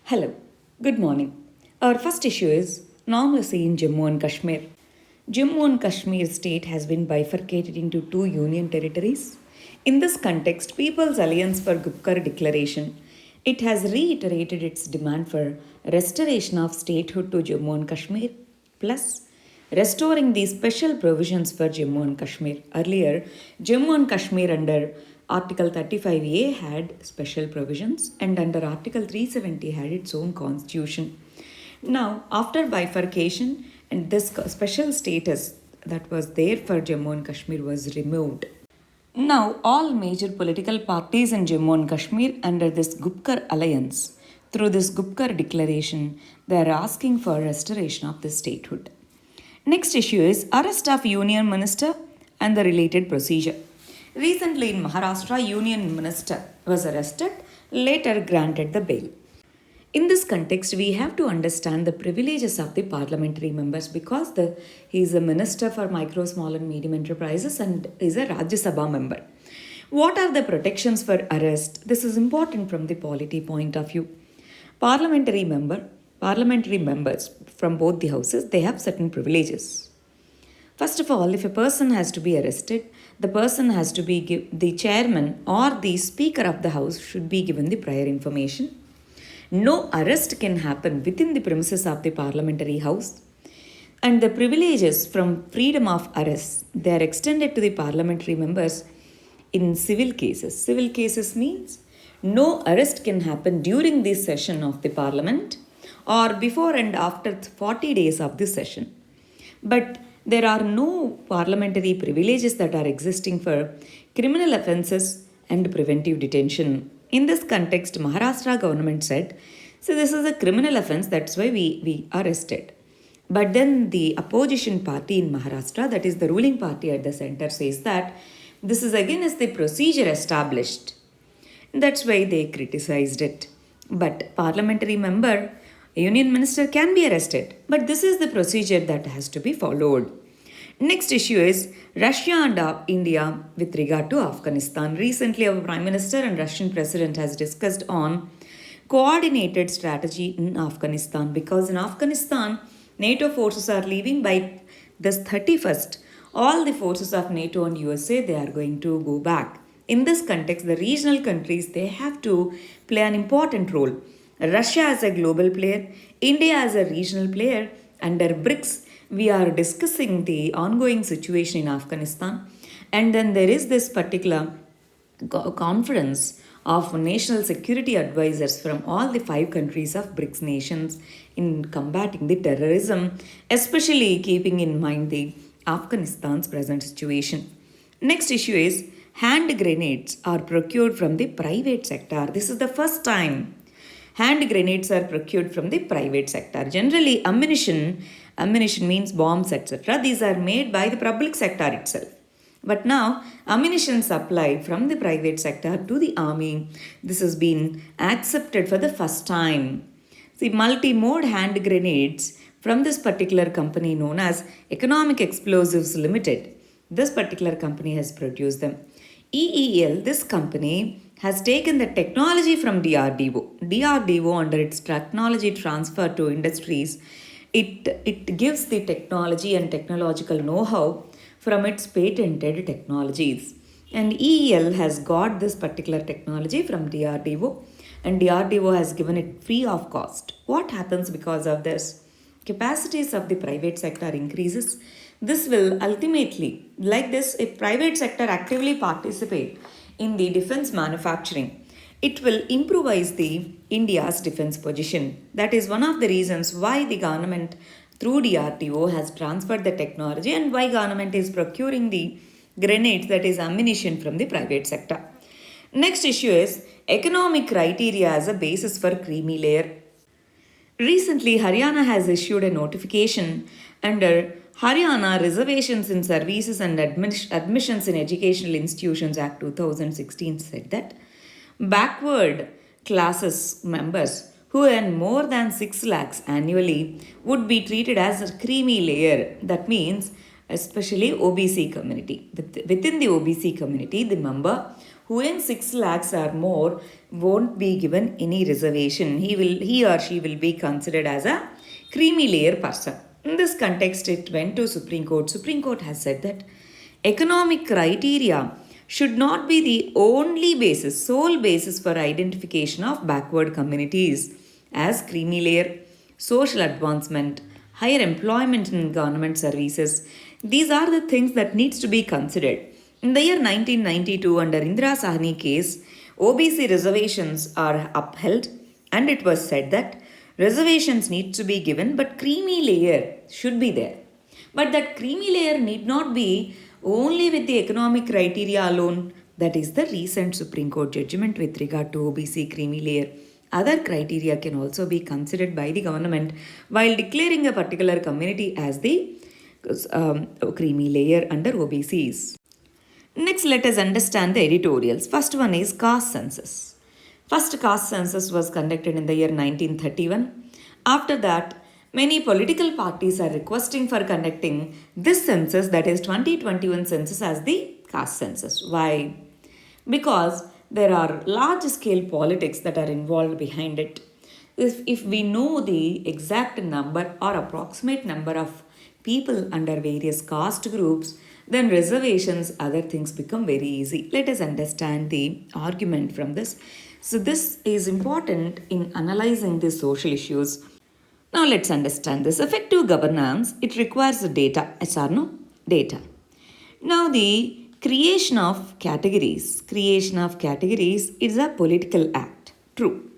Hello, good morning. Our first issue is normalcy in Jammu and Kashmir. Jammu and Kashmir state has been bifurcated into two union territories. In this context, People's Alliance for Gupkar Declaration, it has reiterated its demand for restoration of statehood to Jammu and Kashmir, plus restoring the special provisions for Jammu and Kashmir. Earlier, Jammu and Kashmir under Article 35A had special provisions and under Article 370 had its own constitution. Now, after bifurcation and this special status that was there for Jammu and Kashmir was removed. Now, all major political parties in Jammu and Kashmir under this Gupkar alliance, through this Gupkar declaration, they are asking for restoration of the statehood. Next issue is arrest of Union Minister and the related procedure. Recently in Maharashtra, Union Minister was arrested, later granted the bail. In this context, we have to understand the privileges of the parliamentary members because he is a minister for micro, small, and medium enterprises and is a Rajya Sabha member. What are the protections for arrest? This is important from the polity point of view. Parliamentary members from both the houses, they have certain privileges. First of all, if a person has to be arrested, the person has to be the chairman or the speaker of the house should be given the prior information. No arrest can happen within the premises of the parliamentary house. And the privileges from freedom of arrest, they are extended to the parliamentary members in civil cases. Civil cases means no arrest can happen during the session of the parliament or before and after 40 days of the session. But there are no parliamentary privileges that are existing for criminal offences and preventive detention. In this context, Maharashtra government said, so this is a criminal offence, that's why we arrested. But then the opposition party in Maharashtra, that is the ruling party at the center, says that this is against the procedure established. That's why they criticized it. But parliamentary member, union minister can be arrested. But this is the procedure that has to be followed. Next issue is Russia and India with regard to Afghanistan. Recently, our Prime Minister and Russian President has discussed on coordinated strategy in Afghanistan because in Afghanistan, NATO forces are leaving by this 31st. All the forces of NATO and USA, they are going to go back. In this context, the regional countries, they have to play an important role. Russia as a global player, India as a regional player, under BRICS, we are discussing the ongoing situation in Afghanistan. And then there is this particular conference of national security advisors from all the 5 countries of BRICS nations in combating the terrorism, especially keeping in mind the Afghanistan's present situation. Next issue is hand grenades are procured from the private sector. This is the first time hand grenades are procured from the private sector. Generally, ammunition means bombs, etc. These are made by the public sector itself. But now, ammunition supply from the private sector to the army, this has been accepted for the first time. The multi-mode hand grenades from this particular company known as Economic Explosives Limited. This particular company has produced them. EEL, this company, has taken the technology from DRDO. DRDO, under its technology transfer to industries, it gives the technology and technological know-how from its patented technologies. And EEL has got this particular technology from DRDO and DRDO has given it free of cost. What happens because of this? Capacities of the private sector increases. This will ultimately, like this, if private sector actively participate in the defense manufacturing, it will improvise the India's defense position. That is one of the reasons why the government through DRDO has transferred the technology and why government is procuring the grenades, that is ammunition, from the private sector. Next issue is economic criteria as a basis for creamy layer. Recently, Haryana has issued a notification under Haryana Reservations in Services and Admissions in Educational Institutions Act 2016 said that backward classes members who earn more than 6 lakhs annually would be treated as a creamy layer. That means especially OBC community. Within the OBC community, the member who earns 6 lakhs or more won't be given any reservation. He or she will be considered as a creamy layer person. In this context, it went to Supreme Court. Supreme Court has said that economic criteria should not be the only basis, sole basis for identification of backward communities as creamy layer, social advancement, higher employment in government services. These are the things that needs to be considered. In the year 1992, under Indira Sahni case, OBC reservations are upheld, and it was said that reservations need to be given, but creamy layer should be there. But that creamy layer need not be only with the economic criteria alone. That is the recent Supreme Court judgment with regard to OBC creamy layer. Other criteria can also be considered by the government while declaring a particular community as the creamy layer under OBCs. Next, let us understand the editorials. First one is caste census. First caste census was conducted in the year 1931. After that, many political parties are requesting for conducting this census, that is 2021 census, as the caste census. Why? Because there are large scale politics that are involved behind it. If we know the exact number or approximate number of people under various caste groups, then reservations, other things become very easy. Let us understand the argument from this. So, this is important in analyzing the social issues. Now, let's understand this. Effective governance, it requires data. Yes or no? Data. Now, the creation of categories is a political act. True.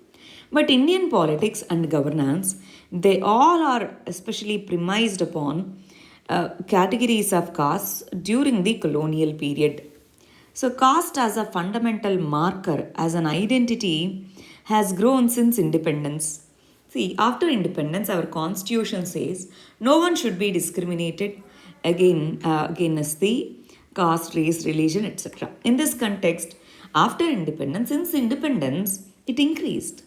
But Indian politics and governance, they all are especially premised upon categories of castes during the colonial period. So, caste as a fundamental marker, as an identity, has grown since independence. See, after independence, our constitution says no one should be discriminated against the caste, race, religion, etc. In this context, after independence, since independence, it increased.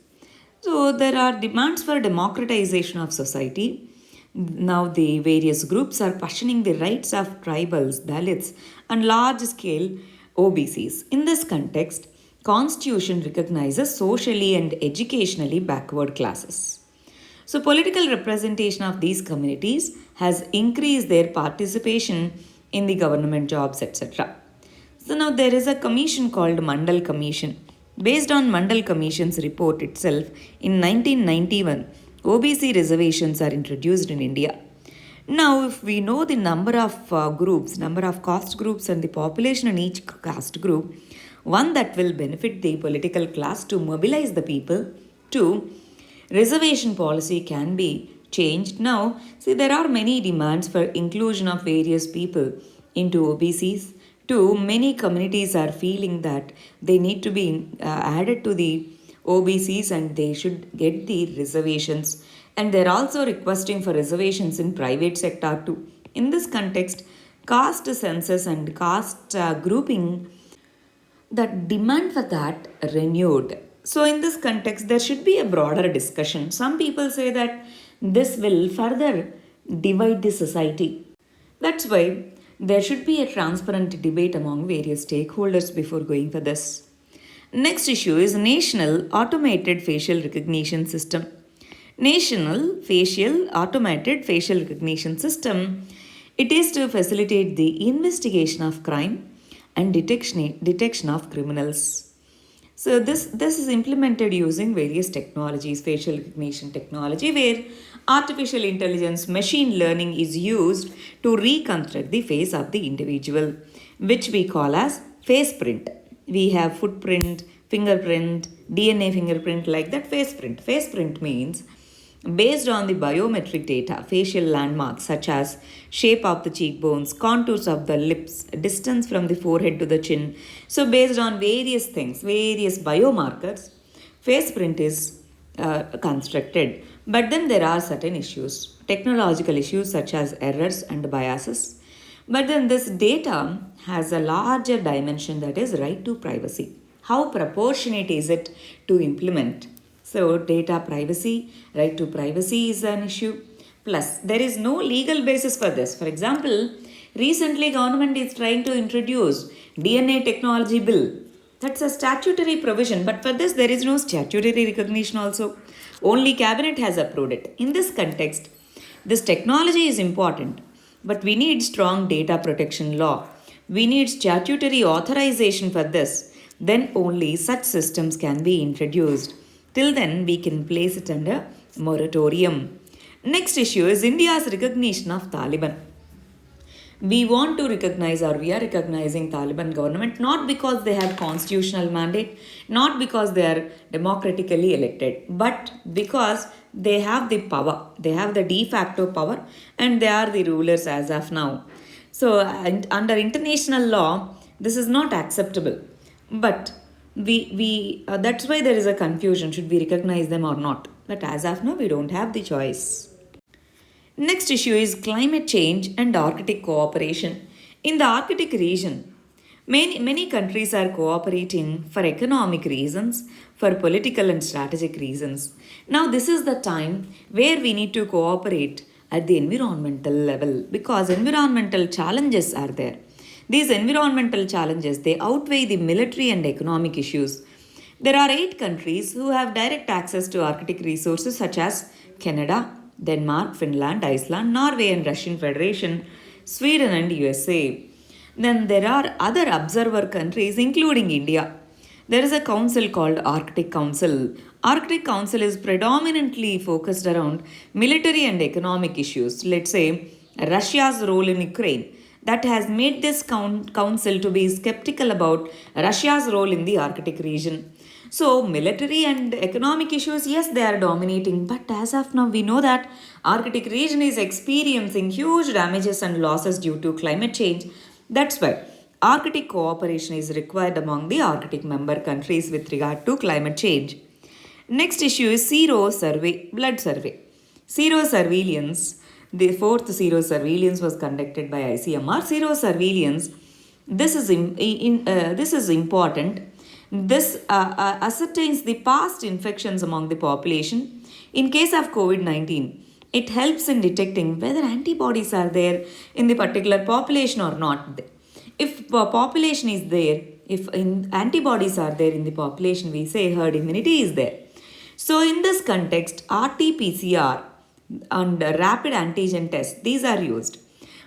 So, there are demands for democratization of society. Now, the various groups are questioning the rights of tribals, Dalits, and large-scale OBCs. In this context, Constitution recognizes socially and educationally backward classes. So, political representation of these communities has increased their participation in the government jobs, etc. So, now there is a commission called Mandal Commission. Based on Mandal Commission's report itself, in 1991, OBC reservations are introduced in India. Now, if we know the number of number of caste groups and the population in each caste group, one that will benefit the political class to mobilize the people to reservation policy can be changed. Now, see, there are many demands for inclusion of various people into OBCs. Too many communities are feeling that they need to be added to the OBCs and they should get the reservations. And they're also requesting for reservations in private sector too. In this context, caste census and caste grouping, that demand for that renewed. So, in this context, there should be a broader discussion. Some people say that this will further divide the society. That's why there should be a transparent debate among various stakeholders before going for this. Next issue is National Automated Facial Recognition System. National Facial Automated Facial Recognition System. It is to facilitate the investigation of crime and detection of criminals. So this is implemented using various technologies, facial recognition technology, where artificial intelligence, machine learning is used to reconstruct the face of the individual, which we call as face print. We have footprint, fingerprint, DNA fingerprint, like that face print. Face print means based on the biometric data, facial landmarks such as shape of the cheekbones, contours of the lips, distance from the forehead to the chin. So, based on various things, various biomarkers, face print is constructed. But then there are certain issues, technological issues such as errors and biases. But then this data has a larger dimension, that is right to privacy. How proportionate is it to implement? So, data privacy, right to privacy is an issue. Plus, there is no legal basis for this. For example, recently government is trying to introduce DNA technology bill. That's a statutory provision, but for this there is no statutory recognition also. Only cabinet has approved it. In this context, this technology is important, but we need strong data protection law. We need statutory authorization for this. Then only such systems can be introduced. Till then, we can place it under moratorium. Next issue is India's recognition of Taliban. We want to recognize, or we are recognizing, Taliban government not because they have constitutional mandate, not because they are democratically elected, but because they have the power, they have the de facto power, and they are the rulers as of now. So under international law this is not acceptable, but we that's why there is a confusion, should we recognize them or not. But as of now we don't have the choice. Next issue is climate change and Arctic cooperation. In the Arctic region, many countries are cooperating for economic reasons, for political and strategic reasons. Now, this is the time where we need to cooperate at the environmental level because environmental challenges are there. These environmental challenges, they outweigh the military and economic issues. There are 8 countries who have direct access to Arctic resources such as Canada, Denmark, Finland, Iceland, Norway and Russian Federation, Sweden and USA. Then there are other observer countries including India. There is a council called Arctic Council. Arctic Council is predominantly focused around military and economic issues. Let's say Russia's role in Ukraine. That has made this council to be skeptical about Russia's role in the Arctic region. So, military and economic issues, yes, they are dominating, but as of now, we know that Arctic region is experiencing huge damages and losses due to climate change. That's why Arctic cooperation is required among the Arctic member countries with regard to climate change. Next issue is Sero survey, blood survey. Sero surveillance, the fourth Sero surveillance was conducted by ICMR. Sero surveillance, this is important. This ascertains the past infections among the population. In case of COVID-19, it helps in detecting whether antibodies are there in the particular population or not. If population is there, if antibodies are there in the population, we say herd immunity is there. So in this context, RT-PCR and rapid antigen test, these are used.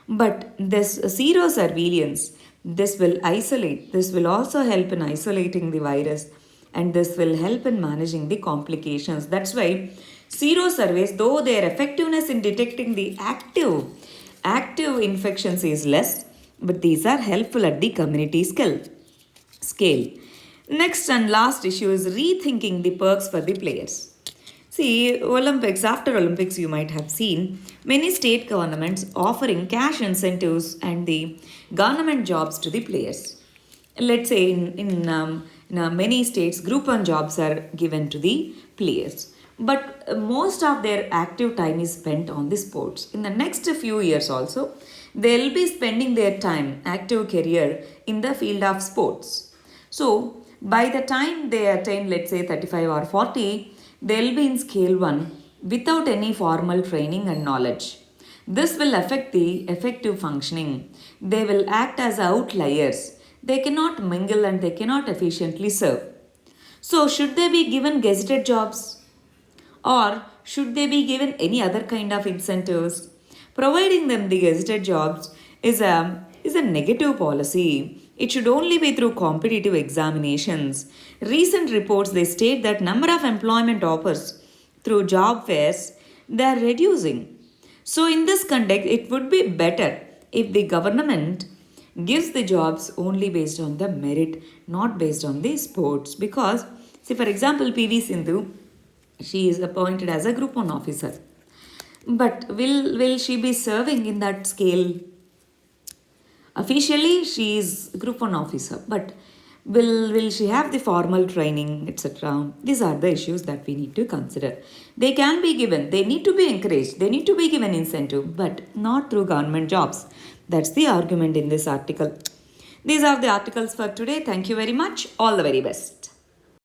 But this sero surveillance, this will isolate, this will also help in isolating the virus, and this will help in managing the complications. That's why sero surveys, though their effectiveness in detecting the active infections is less, but these are helpful at the community scale. Next and last issue is rethinking the perks for the players. See, after Olympics, you might have seen many state governments offering cash incentives and the government jobs to the players. Let's say in many states, group 1 jobs are given to the players. But most of their active time is spent on the sports. In the next few years also, they'll be spending their time, active career in the field of sports. So, by the time they attain, let's say 35 or 40, they'll be in scale 1 without any formal training and knowledge. This will affect the effective functioning. They will act as outliers. They cannot mingle and they cannot efficiently serve. So, should they be given gazetted jobs? Or should they be given any other kind of incentives? Providing them the gazetted jobs is a negative policy. It should only be through competitive examinations. Recent reports, they state that number of employment offers through job fairs, they are reducing. So in this context, it would be better if the government gives the jobs only based on the merit, not based on the sports. Because, see, for example, PV Sindhu, she is appointed as a Group 1 officer. But will she be serving in that scale? Officially, she is Group 1 officer, but will she have the formal training, etc.? These are the issues that we need to consider. They can be given, they need to be encouraged, they need to be given incentive, but not through government jobs. That's the argument in this article. These are the articles for today. Thank you very much. All the very best.